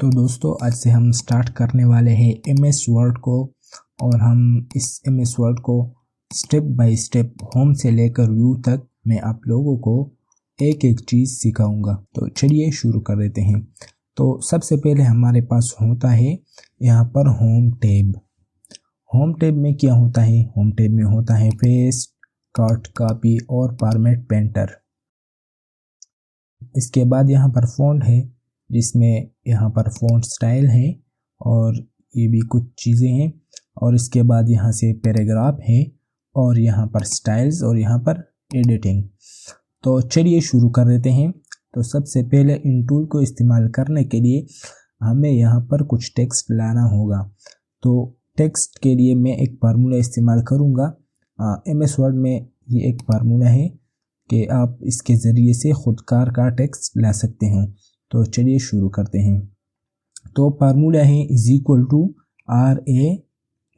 तो दोस्तों आज से हम स्टार्ट करने वाले हैं एमएस वर्ड को, और हम इस एमएस वर्ड को स्टेप बाय स्टेप होम से लेकर व्यू तक मैं आप लोगों को एक एक चीज़ सिखाऊंगा। तो चलिए शुरू कर देते हैं। तो सबसे पहले हमारे पास होता है यहाँ पर होम टैब। होम टैब में क्या होता है? होम टैब में होता है पेस्ट, कट, कॉपी और फॉर्मेट पेंटर। इसके बाद यहाँ पर फ़ॉन्ट है, जिसमें यहाँ पर फ़ॉन्ट स्टाइल है और ये भी कुछ चीज़ें हैं। और इसके बाद यहाँ से पैराग्राफ है और यहाँ पर स्टाइल्स और यहाँ पर एडिटिंग। तो चलिए शुरू कर देते हैं। तो सबसे पहले इन टूल को इस्तेमाल करने के लिए हमें यहाँ पर कुछ टेक्स्ट लाना होगा। तो टेक्स्ट के लिए मैं एक फार्मूला इस्तेमाल करूँगा। एमएस वर्ड में ये एक फार्मूला है कि आप इसके ज़रिए से खुदकार का टेक्स्ट ला सकते हैं। तो चलिए शुरू करते हैं। तो फार्मूला है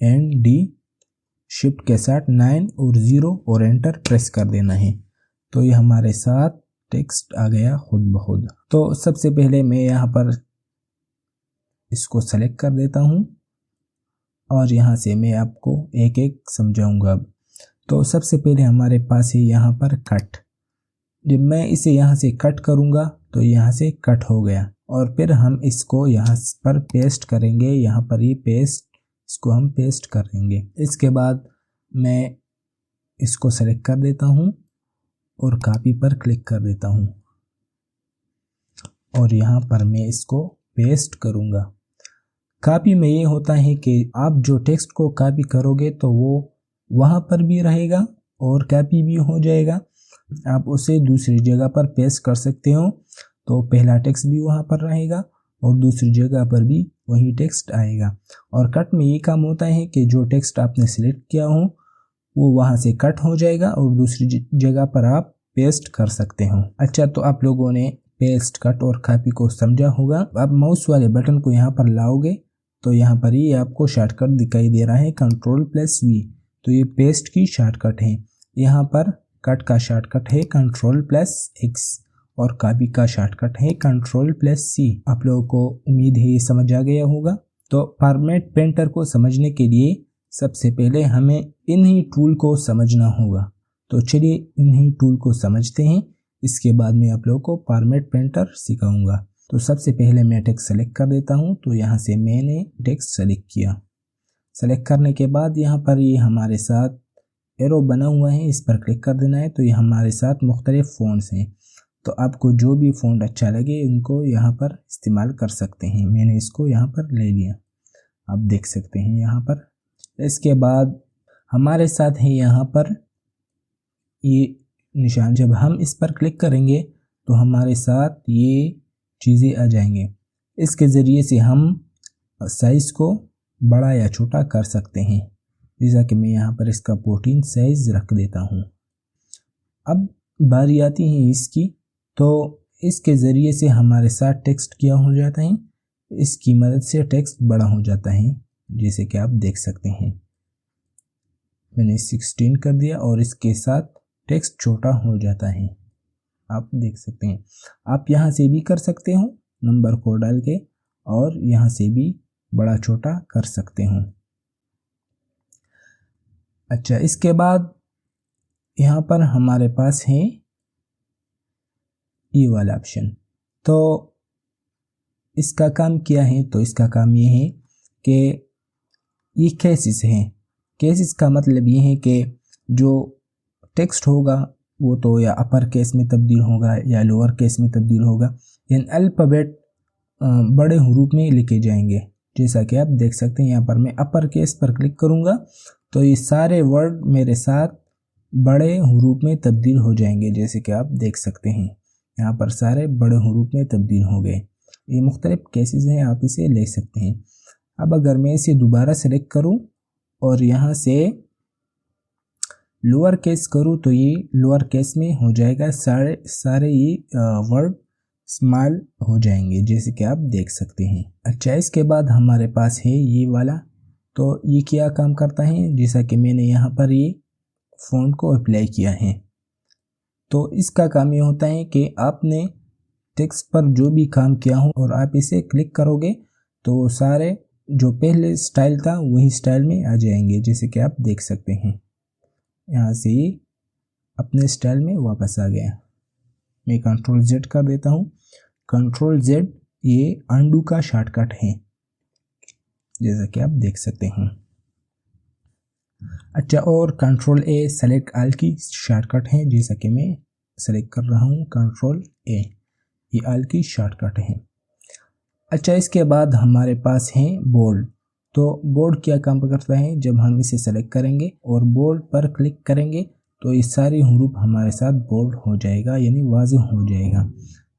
=RAND शिफ्ट के साथ 9 और 0 और एंटर प्रेस कर देना है। तो ये हमारे साथ टेक्स्ट आ गया खुद ब खुद। तो सबसे पहले मैं यहाँ पर इसको सेलेक्ट कर देता हूँ और यहाँ से मैं आपको एक एक समझाऊंगा। तो सबसे पहले हमारे पास है यहाँ पर कट। जब मैं इसे यहाँ से कट करूँगा तो यहाँ से कट हो गया, और फिर हम इसको यहाँ पर पेस्ट करेंगे। यहाँ पर ये पेस्ट, इसको हम पेस्ट करेंगे। इसके बाद मैं इसको सेलेक्ट कर देता हूँ और कॉपी पर क्लिक कर देता हूँ और यहाँ पर मैं इसको पेस्ट करूँगा। कॉपी में ये होता है कि आप जो टेक्स्ट को कॉपी करोगे तो वो वहाँ पर भी रहेगा और कॉपी भी हो जाएगा। आप उसे दूसरी जगह पर पेस्ट कर सकते हो, तो पहला टेक्स्ट भी वहाँ पर रहेगा और दूसरी जगह पर भी वही टेक्स्ट आएगा। और कट में ये काम होता है कि जो टेक्स्ट आपने सिलेक्ट किया हो वो वहाँ से कट हो जाएगा और दूसरी जगह पर आप पेस्ट कर सकते हो। अच्छा, तो आप लोगों ने पेस्ट, कट और कॉपी को समझा होगा। आप माउस वाले बटन को यहाँ पर लाओगे तो यहाँ पर ये आपको शॉर्टकट दिखाई दे रहा है Ctrl+V। तो ये पेस्ट की शॉर्टकट है। यहाँ पर कट का शॉर्टकट है Ctrl+X और कॉपी का शॉर्टकट है Ctrl+C। आप लोगों को उम्मीद है ये समझ आ गया होगा। तो फॉर्मेट पेंटर को समझने के लिए सबसे पहले हमें इन्हीं टूल को समझना होगा। तो चलिए इन्हीं टूल को समझते हैं। इसके बाद मैं आप लोगों को फॉर्मेट पेंटर सिखाऊंगा। तो सबसे पहले मैं टेक्स्ट सेलेक्ट कर देता हूँ। तो यहाँ से मैंने टेक्स्ट सेलेक्ट किया। सेलेक्ट करने के बाद यहाँ पर ये हमारे साथ एरो बना हुआ है, इस पर क्लिक कर देना है। तो ये हमारे साथ मुख्तलिफ फ़ॉन्ट्स हैं। तो आपको जो भी फ़ॉन्ट अच्छा लगे उनको यहाँ पर इस्तेमाल कर सकते हैं। मैंने इसको यहाँ पर ले लिया, आप देख सकते हैं यहाँ पर। इसके बाद हमारे साथ है यहाँ पर ये निशान। जब हम इस पर क्लिक करेंगे तो हमारे साथ ये चीज़ें आ जाएंगे। इसके ज़रिए से हम साइज़ को बड़ा या छोटा कर सकते हैं। जैसा कि मैं यहाँ पर इसका 14 साइज़ रख देता हूँ। अब बारी आती है इसकी। तो इसके ज़रिए से हमारे साथ टेक्स्ट क्या हो जाता है, इसकी मदद से टेक्स्ट बड़ा हो जाता है, जैसे कि आप देख सकते हैं। मैंने 16 कर दिया और इसके साथ टेक्स्ट छोटा हो जाता है, आप देख सकते हैं। आप यहाँ से भी कर सकते हो नंबर को डाल के, और यहाँ से भी बड़ा छोटा कर सकते हो। अच्छा, इसके बाद यहाँ पर हमारे पास है ये वाला ऑप्शन। तो इसका काम क्या है? तो इसका काम ये है कि ये केसेस हैं। केसेस का मतलब ये है कि जो टेक्स्ट होगा वो तो या अपर केस में तब्दील होगा या लोअर केस में तब्दील होगा, यानी अल्फ़ाबेट बड़े हरूफ में लिखे जाएंगे। जैसा कि आप देख सकते हैं, यहाँ पर मैं अपर केस पर क्लिक करूँगा तो ये सारे वर्ड मेरे साथ बड़े हरूफ में तब्दील हो जाएंगे। जैसे कि आप देख सकते हैं यहाँ पर सारे बड़े हरूफ में तब्दील हो गए। ये मुख्तलिफ केसेस हैं, आप इसे ले सकते हैं। अब अगर मैं इसे दोबारा सेलेक्ट करूँ और यहाँ से लोअर केस करूँ तो ये लोअर केस में हो जाएगा। सारे ये वर्ड स्मॉल हो जाएंगे, जैसे कि आप देख सकते हैं। अच्छा, इसके बाद हमारे पास है ये वाला। तो ये क्या काम करता है? जैसा कि मैंने यहाँ पर ये फ़ॉन्ट को अप्लाई किया है, तो इसका काम ये होता है कि आपने टेक्स्ट पर जो भी काम किया हूँ और आप इसे क्लिक करोगे तो सारे जो पहले स्टाइल था वही स्टाइल में आ जाएंगे, जैसे कि आप देख सकते हैं। यहाँ से ये अपने स्टाइल में वापस आ गया। मैं कंट्रोल Z कर देता हूँ। कंट्रोल Z ये अंडू का शॉर्टकट है, जैसा कि आप देख सकते हैं। अच्छा, और कंट्रोल A सेलेक्ट ऑल की शॉर्टकट है, जैसा कि मैं सेलेक्ट कर रहा हूँ कंट्रोल A, ये ऑल की शॉर्टकट है। अच्छा, इसके बाद हमारे पास है बोल्ड। तो बोल्ड क्या काम करता है, जब हम इसे सेलेक्ट करेंगे और बोल्ड पर क्लिक करेंगे तो ये सारी हरूफ हमारे साथ बोल्ड हो जाएगा, यानी वाज़ेह हो जाएगा।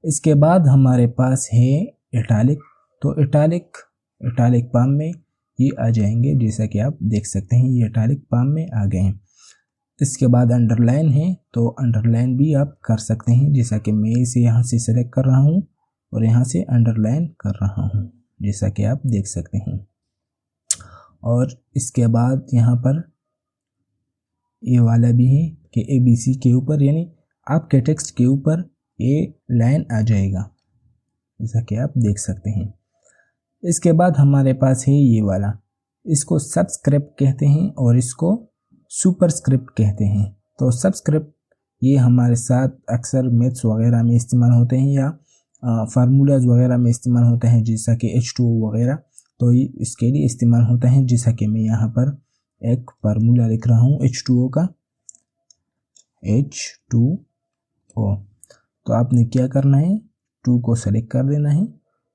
इसके बाद हमारे पास है इटालिक। तो इटालिक पाम में ये आ जाएंगे, जैसा कि आप देख सकते हैं ये इटालिक पाम में आ गए हैं। इसके बाद अंडरलाइन है, तो अंडरलाइन भी आप कर सकते हैं, जैसा कि मैं इसे यहाँ से सेलेक्ट कर रहा हूँ और यहाँ से अंडरलाइन कर रहा हूँ, जैसा कि आप देख सकते हैं। और इसके बाद यहाँ पर ये वाला भी है कि ABC के ऊपर, यानी आपके टेक्स्ट के ऊपर ये लाइन आ जाएगा, जैसा कि आप देख सकते हैं। इसके बाद हमारे पास है ये वाला, इसको सबस्क्रिप्ट कहते हैं और इसको सुपरस्क्रिप्ट कहते हैं। तो सबस्क्रिप्ट ये हमारे साथ अक्सर मैथ्स वगैरह में इस्तेमाल होते हैं या फार्मूलाज वगैरह में इस्तेमाल होते हैं, जैसा कि H2O वगैरह, तो ये इसके लिए इस्तेमाल होता है। जैसा कि मैं यहाँ पर एक फार्मूला लिख रहा हूँ H2O का, H2O। तो आपने क्या करना है, 2 को सेलेक्ट कर देना है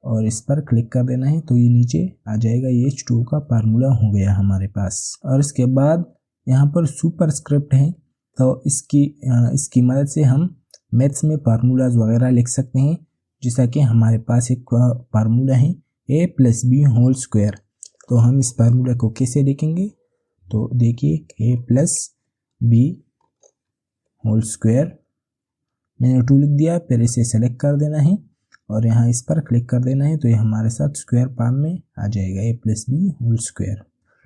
और इस पर क्लिक कर देना है, तो ये नीचे आ जाएगा। ये H2O का फार्मूला हो गया हमारे पास। और इसके बाद यहाँ पर सुपरस्क्रिप्ट है, तो इसकी मदद से हम मैथ्स में फार्मूलाज वगैरह लिख सकते हैं। जैसा कि हमारे पास एक फार्मूला है A+B²। तो हम इस फार्मूला को कैसे लिखेंगे, तो देखिए A+B² मैंने 2 लिख दिया, फिर इसे सेलेक्ट कर देना है और यहाँ इस पर क्लिक कर देना है, तो ये हमारे साथ स्क्वायर फॉर्म में आ जाएगा A+B²।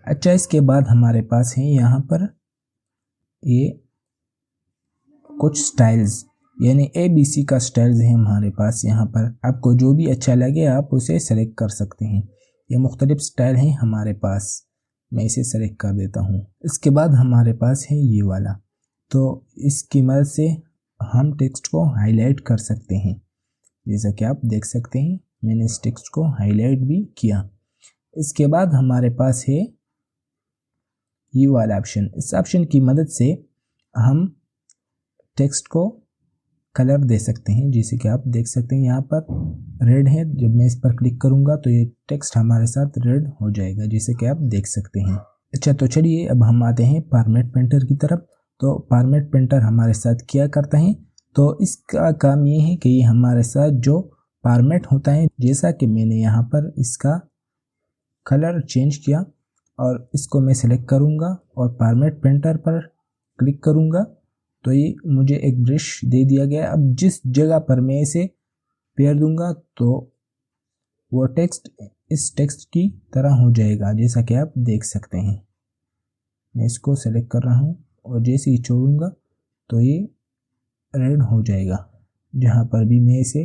अच्छा, इसके बाद हमारे पास है यहाँ पर ये कुछ स्टाइल्स, यानी ABC का स्टाइल्स है हमारे पास। यहाँ पर आपको जो भी अच्छा लगे आप उसे सेलेक्ट कर सकते हैं। ये मुख्तलिफ स्टाइल हैं हमारे पास, मैं इसे सेलेक्ट कर देता हूँ। इसके बाद हमारे पास है ये वाला, तो इसकी मदद से हम टेक्स्ट को हाईलाइट कर सकते हैं, जैसा कि आप देख सकते हैं मैंने इस टेक्स्ट को हाईलाइट भी किया। इसके बाद हमारे पास है ये वाला ऑप्शन। इस ऑप्शन की मदद से हम टेक्स्ट को कलर दे सकते हैं, जैसे कि आप देख सकते हैं यहाँ पर रेड है। जब मैं इस पर क्लिक करूँगा तो ये टेक्स्ट हमारे साथ रेड हो जाएगा, जैसे कि आप देख सकते हैं। अच्छा, तो चलिए अब हम आते हैं फॉर्मेट पेंटर की तरफ। तो फॉर्मेट पेंटर हमारे साथ क्या करता है, तो इसका काम ये है कि ये हमारे साथ जो फॉर्मेट होता है, जैसा कि मैंने यहाँ पर इसका कलर चेंज किया और इसको मैं सेलेक्ट करूँगा और फॉर्मेट पेंटर पर क्लिक करूँगा तो ये मुझे एक ब्रश दे दिया गया। अब जिस जगह पर मैं इसे पेयर दूंगा तो वो टेक्स्ट इस टेक्स्ट की तरह हो जाएगा, जैसा कि आप देख सकते हैं। मैं इसको सेलेक्ट कर रहा हूँ और जैसे ही छोड़ूंगा तो ये रेड हो जाएगा। जहाँ पर भी मैं इसे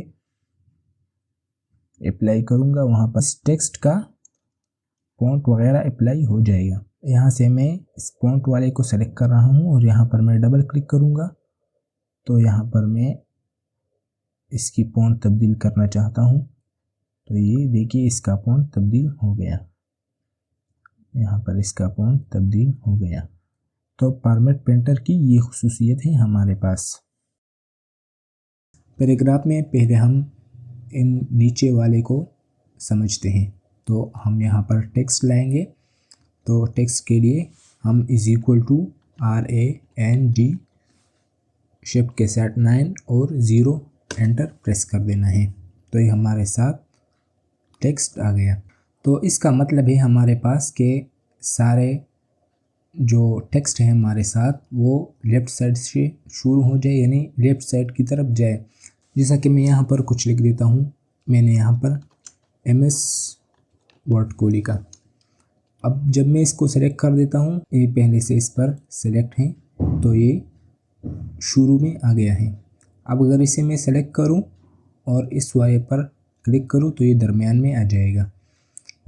अप्लाई करूँगा वहाँ पर टेक्स्ट का फॉन्ट वगैरह अप्लाई हो जाएगा। यहाँ से मैं इस फॉन्ट वाले को सेलेक्ट कर रहा हूँ और यहाँ पर मैं डबल क्लिक करूँगा तो यहाँ पर मैं इसकी फॉन्ट तब्दील करना चाहता हूँ। तो ये देखिए इसका फॉन्ट तब्दील हो गया, यहाँ पर इसका फॉन्ट तब्दील हो गया। तो फॉर्मेट पेंटर की ये खुसूसियत है हमारे पास। पैराग्राफ में पहले हम इन नीचे वाले को समझते हैं। तो हम यहाँ पर टेक्स्ट लाएंगे, तो टेक्स्ट के लिए हम =RANG शिफ्ट के साथ 9 और 0 एंटर प्रेस कर देना है। तो ये हमारे साथ टेक्स्ट आ गया। तो इसका मतलब है हमारे पास के सारे जो टेक्स्ट है हमारे साथ वो लेफ़्ट साइड से शुरू हो जाए, यानी लेफ़्ट साइड की तरफ जाए। जैसा कि मैं यहाँ पर कुछ लिख देता हूँ, मैंने यहाँ पर MS वर्ड को लिखा। अब जब मैं इसको सेलेक्ट कर देता हूँ, ये पहले से इस पर सेलेक्ट है तो ये शुरू में आ गया है। अब अगर इसे मैं सेलेक्ट करूँ और इस वाले पर क्लिक करूँ तो ये दरमियान में आ जाएगा,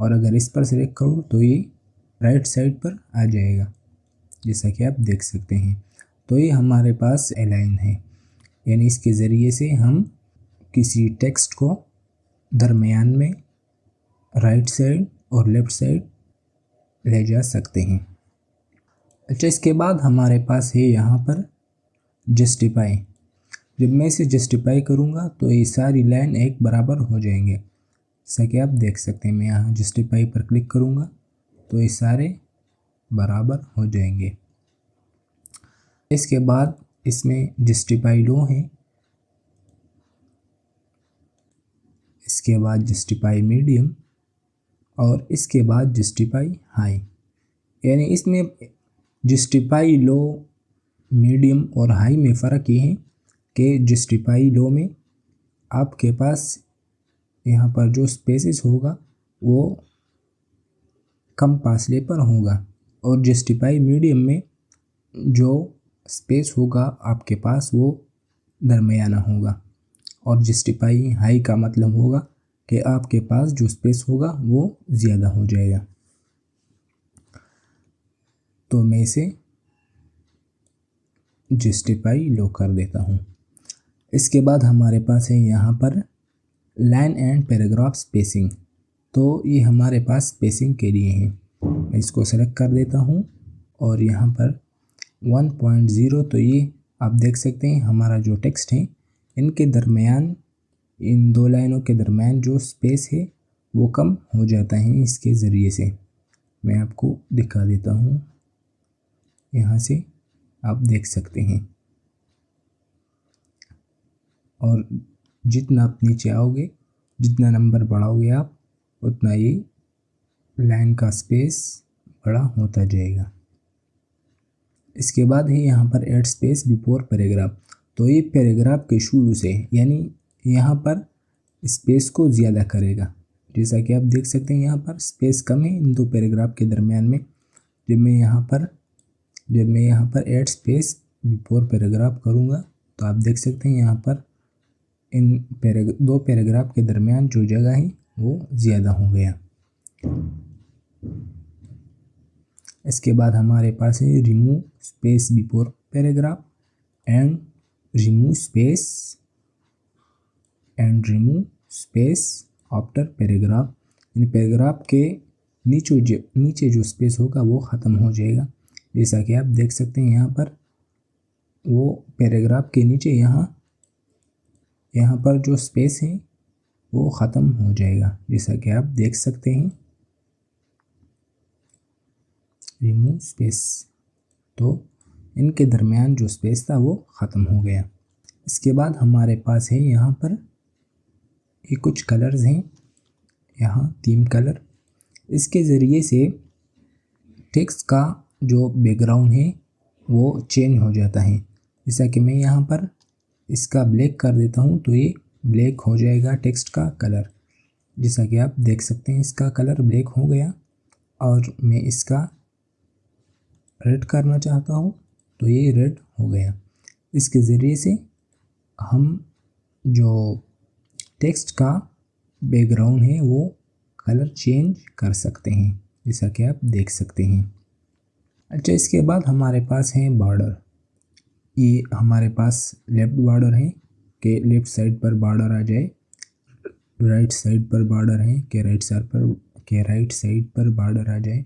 और अगर इस पर सिलेक्ट करूँ तो ये राइट साइड पर आ जाएगा, जैसा कि आप देख सकते हैं। तो ये हमारे पास अलाइन है, यानी इसके ज़रिए से हम किसी टेक्स्ट को दरमियान में राइट साइड और लेफ़्ट साइड ले जा सकते हैं। अच्छा, इसके बाद हमारे पास है यहाँ पर जस्टिफाई। जब मैं इसे जस्टिफाई करूँगा तो ये सारी लाइन एक बराबर हो जाएंगे, जैसा कि आप देख सकते हैं। मैं यहाँ जस्टिफाई पर क्लिक करूँगा तो ये सारे बराबर हो जाएंगे। इसके बाद इसमें जस्टिफाई लो है, इसके बाद जस्टिफाई मीडियम और इसके बाद जस्टिफाई हाई। यानी इसमें जस्टिफाई लो, मीडियम और हाई में फ़र्क ये है कि जस्टिफाई लो में आपके पास यहाँ पर जो स्पेसेस होगा वो कम फासले पर होगा, और जस्टिफाई मीडियम में जो स्पेस होगा आपके पास वो दरमियाना होगा, और जस्टिफाई हाई का मतलब होगा कि आपके पास जो स्पेस होगा वो ज़्यादा हो जाएगा। तो मैं इसे जस्टिफाई लो कर देता हूँ। इसके बाद हमारे पास है यहाँ पर लाइन एंड पैराग्राफ स्पेसिंग। तो ये हमारे पास स्पेसिंग के लिए है। मैं इसको सेलेक्ट कर देता हूँ और यहाँ पर 1.0, तो ये आप देख सकते हैं हमारा जो टेक्स्ट है इनके दरमियान, इन दो लाइनों के दरमियान जो स्पेस है वो कम हो जाता है इसके ज़रिए से। मैं आपको दिखा देता हूँ, यहाँ से आप देख सकते हैं। और जितना आप नीचे आओगे, जितना नंबर बढ़ाओगे आप, उतना ये लाइन का स्पेस बड़ा होता जाएगा। इसके बाद है यहाँ पर ऐड स्पेस बिफोर पैराग्राफ। तो ये पैराग्राफ के शुरू से, यानी यहाँ पर स्पेस को ज़्यादा करेगा। जैसा कि आप देख सकते हैं यहाँ पर स्पेस कम है इन दो पैराग्राफ के दरमियान में। जब मैं यहाँ पर ऐड स्पेस बिफोर पैराग्राफ करूँगा तो आप देख सकते हैं यहाँ पर इन दो पैराग्राफ के दरमियान जो जगह है वो ज़्यादा हो गया। इसके बाद हमारे पास है remove space before paragraph and remove space after paragraph. यानी पैराग्राफ के नीचे जो स्पेस होगा वो ख़त्म हो जाएगा। जैसा कि आप देख सकते हैं यहाँ पर वो पैराग्राफ के नीचे यहाँ पर जो स्पेस है वो ख़त्म हो जाएगा, जैसा कि आप देख सकते हैं। रिमूव स्पेस, तो इनके दरमियान जो स्पेस था वो ख़त्म हो गया। इसके बाद हमारे पास है यहाँ पर ये कुछ कलर्स हैं, यहाँ 3 कलर। इसके ज़रिए से टेक्स्ट का जो बैकग्राउंड है वो चेंज हो जाता है। जैसा कि मैं यहाँ पर इसका ब्लैक कर देता हूँ तो ये ब्लैक हो जाएगा टेक्स्ट का कलर। जैसा कि आप देख सकते हैं इसका कलर ब्लैक हो गया। और मैं इसका रेड करना चाहता हूँ तो ये रेड हो गया। इसके ज़रिए से हम जो टेक्स्ट का बैकग्राउंड है वो कलर चेंज कर सकते हैं, जैसा कि आप देख सकते हैं। अच्छा, इसके बाद हमारे पास है बॉर्डर। ये हमारे पास लेफ़्ट बॉर्डर है कि लेफ़्ट साइड पर बॉर्डर आ जाए, राइट साइड पर बॉर्डर है कि राइट साइड पर बॉर्डर आ जाए,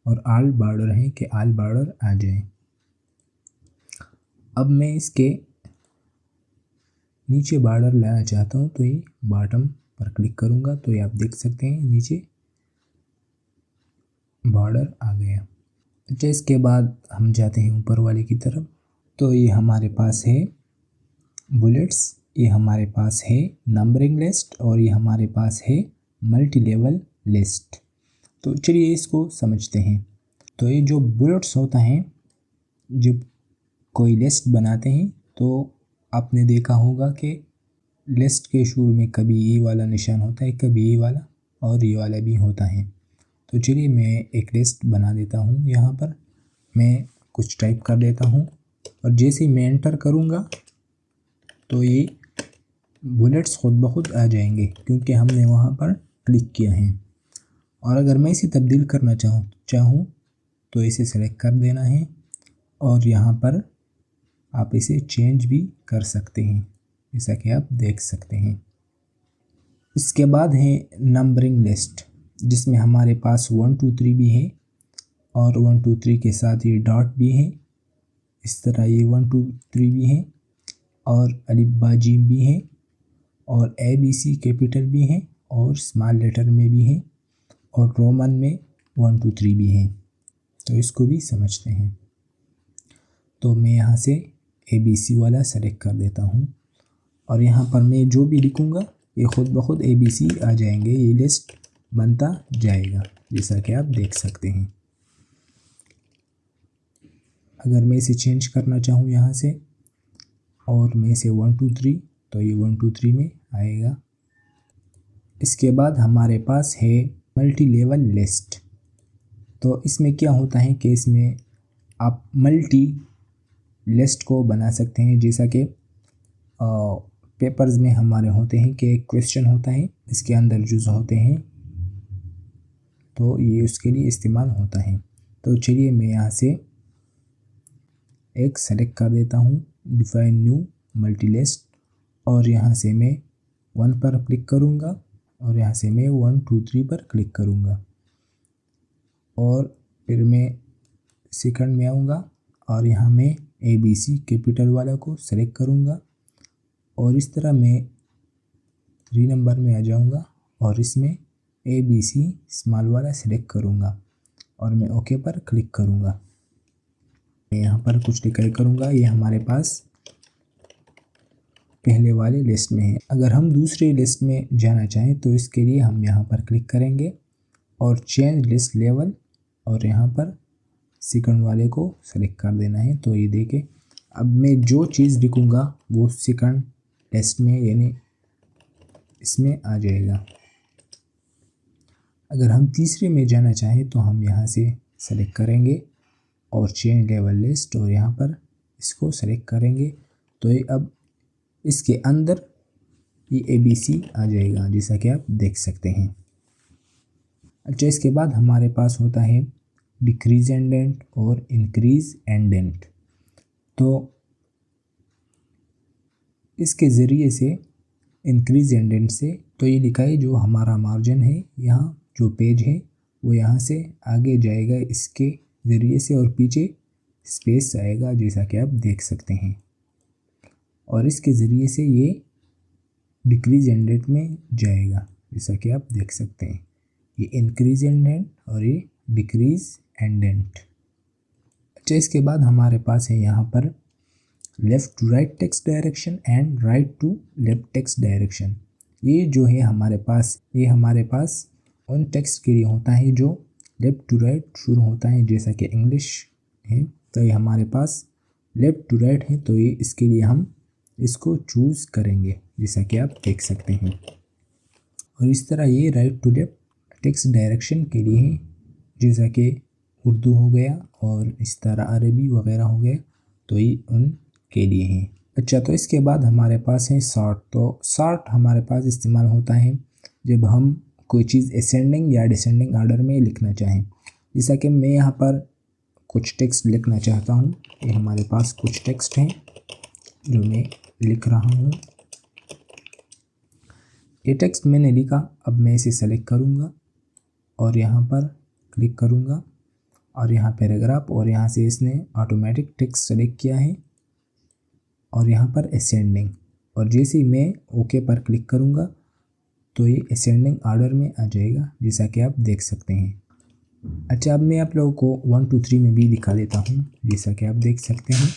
और आल बॉर्डर है कि आल बॉर्डर आ जाए। अब मैं इसके नीचे बॉर्डर लाना चाहता हूँ तो ये बॉटम पर क्लिक करूँगा तो ये आप देख सकते हैं नीचे बॉर्डर आ गया। अच्छा, इसके बाद हम जाते हैं ऊपर वाले की तरफ। तो ये हमारे पास है बुलेट्स, ये हमारे पास है नंबरिंग लिस्ट, और ये हमारे पास है मल्टी लेवल लिस्ट। तो चलिए इसको समझते हैं। तो ये जो बुलेट्स होता है, जब कोई लिस्ट बनाते हैं तो आपने देखा होगा कि लिस्ट के शुरू में कभी ये वाला निशान होता है, कभी ये वाला, और ये वाला भी होता है। तो चलिए मैं एक लिस्ट बना देता हूँ। यहाँ पर मैं कुछ टाइप कर देता हूँ, और जैसे ही मैं एंटर करूँगा तो ये बुलेट्स खुद ब खुद आ जाएंगे क्योंकि हमने वहाँ पर क्लिक किया है। और अगर मैं इसे तब्दील करना चाहूँ तो इसे सेलेक्ट कर देना है और यहाँ पर आप इसे चेंज भी कर सकते हैं, जैसा कि आप देख सकते हैं। इसके बाद है नंबरिंग लिस्ट, जिसमें हमारे पास 1 2 3 भी है और 1 2 3 के साथ ये डॉट भी है। इस तरह ये 1 2 3 भी है और अलिफ बा जीम भी है और ABC कैपिटल भी है और स्मॉल लेटर में भी है और रोमन में 1 2 3 भी है। तो इसको भी समझते हैं। तो मैं यहाँ से ABC वाला सेलेक्ट कर देता हूँ और यहाँ पर मैं जो भी लिखूँगा ये खुद ब खुद ABC आ जाएंगे, ये लिस्ट बनता जाएगा, जैसा कि आप देख सकते हैं। अगर मैं इसे चेंज करना चाहूँ यहाँ से और मैं इसे 1 2 3 तो ये 1 2 3 में आएगा। इसके बाद हमारे पास है मल्टी लेवल लिस्ट। तो इसमें क्या होता है कि इसमें आप मल्टी लिस्ट को बना सकते हैं, जैसा कि पेपर्स में हमारे होते हैं कि एक क्वेश्चन होता है, इसके अंदर जुज़ होते हैं, तो ये उसके लिए इस्तेमाल होता है। तो चलिए मैं यहाँ से एक सेलेक्ट कर देता हूँ, डिफाइन न्यू मल्टी लिस्ट, और यहाँ से मैं 1 पर क्लिक करूँगा और यहाँ से मैं 1 2 3 पर क्लिक करूँगा और फिर मैं सेकंड में आऊँगा और यहाँ मैं ABC कैपिटल वाला को सेलेक्ट करूँगा और इस तरह मैं 3 नंबर में आ जाऊँगा और इसमें ABC स्मॉल वाला सेलेक्ट करूँगा और मैं ओके पर क्लिक करूँगा। मैं यहाँ पर कुछ टिक करूँगा, ये हमारे पास पहले वाले लिस्ट में है। अगर हम दूसरे लिस्ट में जाना चाहें तो इसके लिए हम यहाँ पर क्लिक करेंगे और चेंज लिस्ट लेवल और यहाँ पर सेकंड वाले को सेलेक्ट कर देना है। तो ये देखें, अब मैं जो चीज़ लिखूँगा वो सेकंड लिस्ट में यानी इसमें आ जाएगा। अगर हम तीसरे में जाना चाहें तो हम यहाँ से सेलेक्ट करेंगे और चेंज लेवल लिस्ट और यहाँ पर इसको सेलेक्ट करेंगे तो ये अब इसके अंदर ये ABC आ जाएगा, जैसा कि आप देख सकते हैं। अच्छा, इसके बाद हमारे पास होता है डिक्रीज एंडेंट और इंक्रीज एंडेंट। तो इसके ज़रिए से इंक्रीज एंडेंट से तो ये लिखा है जो हमारा मार्जिन है, यहाँ जो पेज है वो यहाँ से आगे जाएगा इसके ज़रिए से और पीछे स्पेस आएगा, जैसा कि आप देख सकते हैं। और इसके ज़रिए से ये डिक्रीज एंडेंट में जाएगा, जैसा कि आप देख सकते हैं। ये इंक्रीज एंडेंट और ये डिक्रीज एंडेंट। अच्छा, इसके बाद हमारे पास है यहाँ पर left to right text direction and right to left text direction. ये जो है हमारे पास उन टेक्स्ट के लिए होता है जो लेफ़्ट टू राइट शुरू होता है, जैसा कि इंग्लिश है तो ये हमारे पास लेफ़्ट टू राइट है, तो ये इसके लिए हम इसको चूज़ करेंगे, जैसा कि आप देख सकते हैं। और इस तरह ये right to left text direction के लिए है, जैसा कि उर्दू हो गया और इस तरह अरबी वगैरह हो गया, तो ये उनके लिए है। अच्छा, तो इसके बाद हमारे पास है सॉर्ट। तो सॉर्ट हमारे पास इस्तेमाल होता है जब हम कोई चीज़ असेंडिंग या डिसेंडिंग ऑर्डर में लिखना चाहें। जैसा कि मैं यहाँ पर कुछ टेक्स्ट लिखना चाहता हूँ, ये हमारे पास कुछ टेक्स्ट हैं जो मैं लिख रहा हूँ। ये टेक्स्ट मैंने लिखा, अब मैं इसे सेलेक्ट करूँगा और यहाँ पर क्लिक करूँगा और यहाँ पैराग्राफ, और यहाँ से इसने ऑटोमेटिक टेक्स्ट सेलेक्ट किया है और यहाँ पर असेंडिंग, और जैसे ही मैं ओके पर क्लिक करूँगा तो ये असेंडिंग ऑर्डर में आ जाएगा, जैसा कि आप देख सकते हैं। अच्छा, अब मैं आप लोगों को 1 2 3 में भी दिखा देता हूँ, जैसा कि आप देख सकते हैं।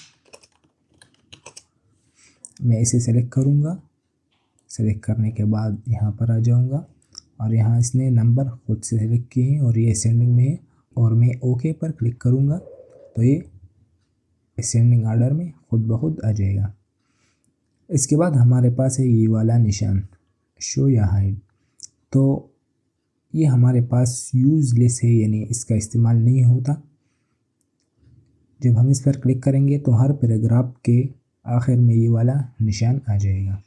मैं इसे सेलेक्ट करूँगा, सेलेक्ट करने के बाद यहाँ पर आ जाऊँगा और यहाँ इसने नंबर खुद से सेलेक्ट किए हैं और ये असेंडिंग में है, और मैं ओके पर क्लिक करूँगा तो ये असेंडिंग ऑर्डर में खुद ब खुद आ जाएगा। इसके बाद हमारे पास है ये वाला निशान, शो या हाइड। तो ये हमारे पास यूज़लेस है, यानी इसका इस्तेमाल नहीं होता। जब हम इस पर क्लिक करेंगे तो हर पैराग्राफ के आखिर में ये वाला निशान आ जाएगा।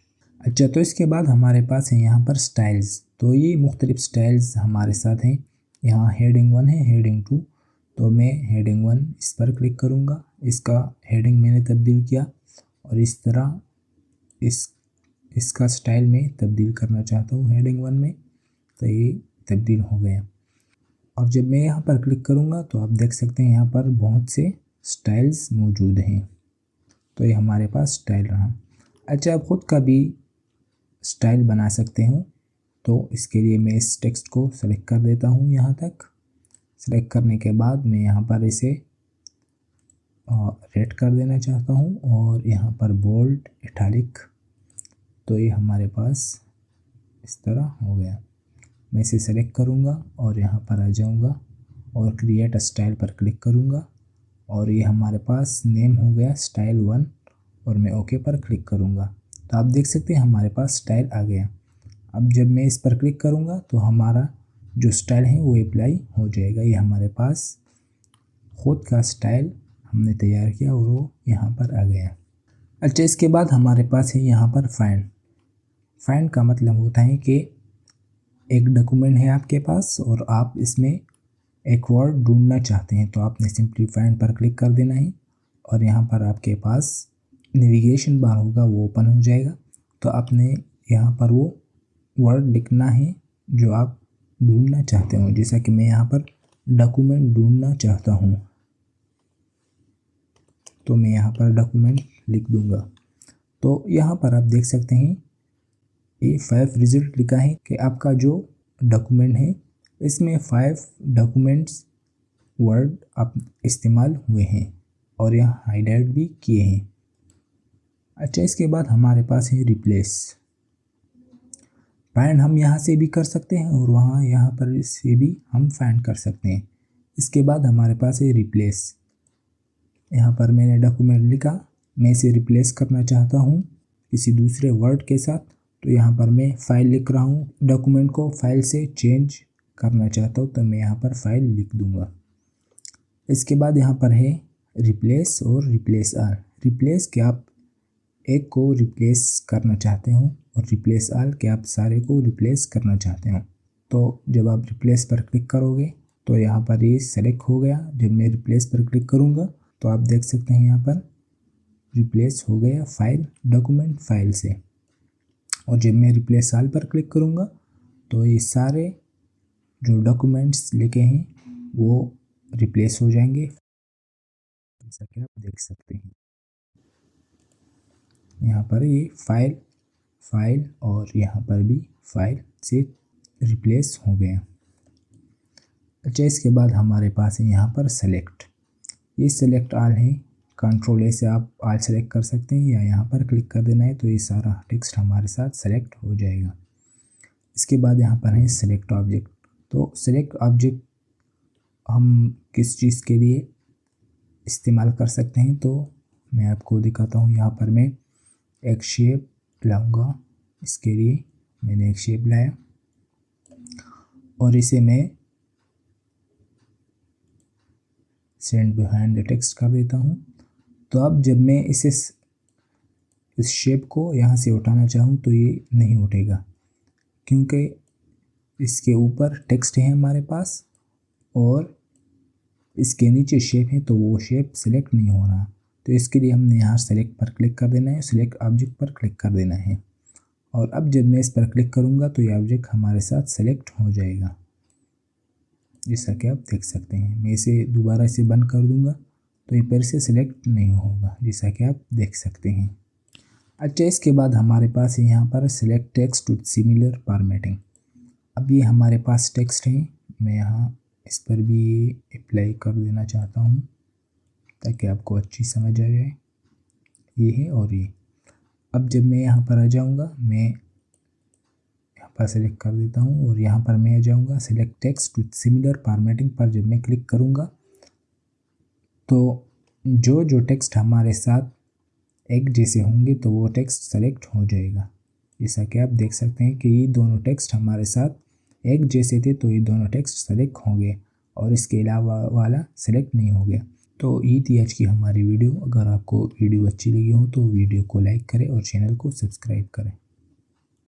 अच्छा, तो इसके बाद हमारे पास है यहाँ पर स्टाइल्स। तो ये मुख्तलिफ स्टाइल्स हमारे साथ हैं। यहाँ हेडिंग 1 है, हेडिंग 2। तो मैं हेडिंग 1 इस पर क्लिक करूँगा। इसका हेडिंग मैंने तब्दील किया और इस तरह इसका स्टाइल में तब्दील करना चाहता हूँ हेडिंग 1 में। तो ये तब्दील हो गया। और जब मैं यहाँ पर क्लिक करूँगा तो आप देख सकते हैं यहाँ पर बहुत से स्टाइल्स मौजूद हैं। तो ये हमारे पास स्टाइल रहा। अच्छा, आप ख़ुद का भी स्टाइल बना सकते हो। तो इसके लिए मैं इस टेक्स्ट को सेलेक्ट कर देता हूँ। यहाँ तक सेलेक्ट करने के बाद मैं यहाँ पर इसे रेड कर देना चाहता हूँ और यहाँ पर बोल्ड, इटैलिक। तो ये हमारे पास इस तरह हो गया। मैं इसे सेलेक्ट करूँगा और यहाँ पर आ जाऊँगा और क्रिएट स्टाइल पर क्लिक करूँगा और ये हमारे पास नेम हो गया स्टाइल 1 और मैं ओके पर क्लिक करूँगा। तो आप देख सकते हैं हमारे पास स्टाइल आ गया। अब जब मैं इस पर क्लिक करूँगा तो हमारा जो स्टाइल है वो अप्लाई हो जाएगा। ये हमारे पास ख़ुद का स्टाइल हमने तैयार किया और वो यहाँ पर आ गया। अच्छा, इसके बाद हमारे पास है यहाँ पर फाइंड। फाइंड का मतलब होता है कि एक डॉक्यूमेंट है आपके पास और आप इसमें एक वर्ड ढूंढना चाहते हैं। तो आपने सिंपली फाइंड पर क्लिक कर देना है और यहाँ पर आपके पास नेविगेशन बार होगा, वो ओपन हो जाएगा। तो आपने यहाँ पर वो वर्ड लिखना है जो आप ढूंढना चाहते हो। जैसा कि मैं यहाँ पर डॉक्यूमेंट ढूंढना चाहता हूँ, तो मैं यहाँ पर डॉक्यूमेंट लिख दूँगा। तो यहाँ पर आप देख सकते हैं ये 5 रिजल्ट लिखा है कि आपका जो डॉक्यूमेंट है इसमें 5 डॉक्यूमेंट्स वर्ड आप इस्तेमाल हुए हैं और यहाँ हाईलाइट भी किए हैं। अच्छा, इसके बाद हमारे पास है रिप्लेस। फाइंड हम यहाँ से भी कर सकते हैं और यहाँ पर से भी हम फाइंड कर सकते हैं। इसके बाद हमारे पास है रिप्लेस। यहाँ पर मैंने डॉक्यूमेंट लिखा, मैं इसे रिप्लेस करना चाहता हूँ किसी दूसरे वर्ड के साथ। तो यहाँ पर मैं फ़ाइल लिख रहा हूँ, डॉक्यूमेंट को फ़ाइल से चेंज करना चाहता हूँ। तो मैं यहाँ पर फ़ाइल लिख दूँगा। इसके बाद यहाँ पर है रिप्लेस और रिप्लेस आल। रिप्लेस के आप एक को रिप्लेस करना चाहते हो और रिप्लेस आल के आप सारे को रिप्लेस करना चाहते हो। तो जब आप रिप्लेस पर क्लिक करोगे तो यहाँ पर ये सेलेक्ट हो गया। जब मैं रिप्लेस पर क्लिक करूँगा तो आप देख सकते हैं यहाँ पर रिप्लेस हो गया फाइल, डॉक्यूमेंट फाइल से। और जब मैं रिप्लेस आल पर क्लिक करूँगा तो ये सारे जो डॉक्यूमेंट्स लिखे हैं वो रिप्लेस हो जाएंगे, जैसा कि आप देख सकते हैं। यहाँ पर ये फाइल और यहाँ पर भी फाइल से रिप्लेस हो गया। अच्छा, इसके बाद हमारे पास है यहाँ पर सेलेक्ट। ये सेलेक्ट आल है। कंट्रोल ए से आप आल सेलेक्ट कर सकते हैं या यहाँ पर क्लिक कर देना है तो ये सारा टेक्स्ट हमारे साथ सेलेक्ट हो जाएगा। इसके बाद यहाँ पर है सेलेक्ट ऑब्जेक्ट। तो सेलेक्ट ऑब्जेक्ट हम किस चीज़ के लिए इस्तेमाल कर सकते हैं तो मैं आपको दिखाता हूँ। यहाँ पर मैं एक शेप लाऊंगा। इसके लिए मैंने एक शेप लाया और इसे मैं सेंड बिहाइंड द टेक्स्ट कर देता हूँ। तो अब जब मैं इस शेप को यहाँ से उठाना चाहूँ तो ये नहीं उठेगा, क्योंकि इसके ऊपर टेक्स्ट है हमारे पास और इसके नीचे शेप है, तो वो शेप सेलेक्ट नहीं हो रहा। तो इसके लिए हमने यहाँ सेलेक्ट पर क्लिक कर देना है, सेलेक्ट ऑब्जेक्ट पर क्लिक कर देना है। और अब जब मैं इस पर क्लिक करूँगा तो ये ऑब्जेक्ट हमारे साथ सेलेक्ट हो जाएगा, जैसा कि आप देख सकते हैं। मैं इसे दोबारा से बंद कर दूँगा तो ये फिर से सिलेक्ट नहीं होगा, जैसा कि आप देख सकते हैं। अच्छा, इसके बाद हमारे पास है यहाँ पर select text with similar formatting. अब ये हमारे पास टेक्स्ट है, मैं यहाँ इस पर भी अप्लाई कर देना चाहता हूँ ताकि आपको अच्छी समझ आ जाए। ये है और ये। अब जब मैं यहाँ पर आ जाऊँगा, मैं यहाँ पर सेलेक्ट कर देता हूँ और यहाँ पर मैं आ जाऊँगा select text with similar formatting पर। जब मैं क्लिक करूँगा तो जो टेक्स्ट हमारे साथ एक जैसे होंगे तो वो टेक्स्ट सेलेक्ट हो जाएगा। जैसा कि आप देख सकते हैं कि ये दोनों टेक्स्ट हमारे साथ एक जैसे थे तो ये दोनों टेक्स्ट सेलेक्ट हो गए और इसके अलावा वाला सेलेक्ट नहीं हो गया। तो ये थी आज की हमारी वीडियो। अगर आपको वीडियो अच्छी लगी हो तो वीडियो को लाइक करें और चैनल को सब्सक्राइब करें।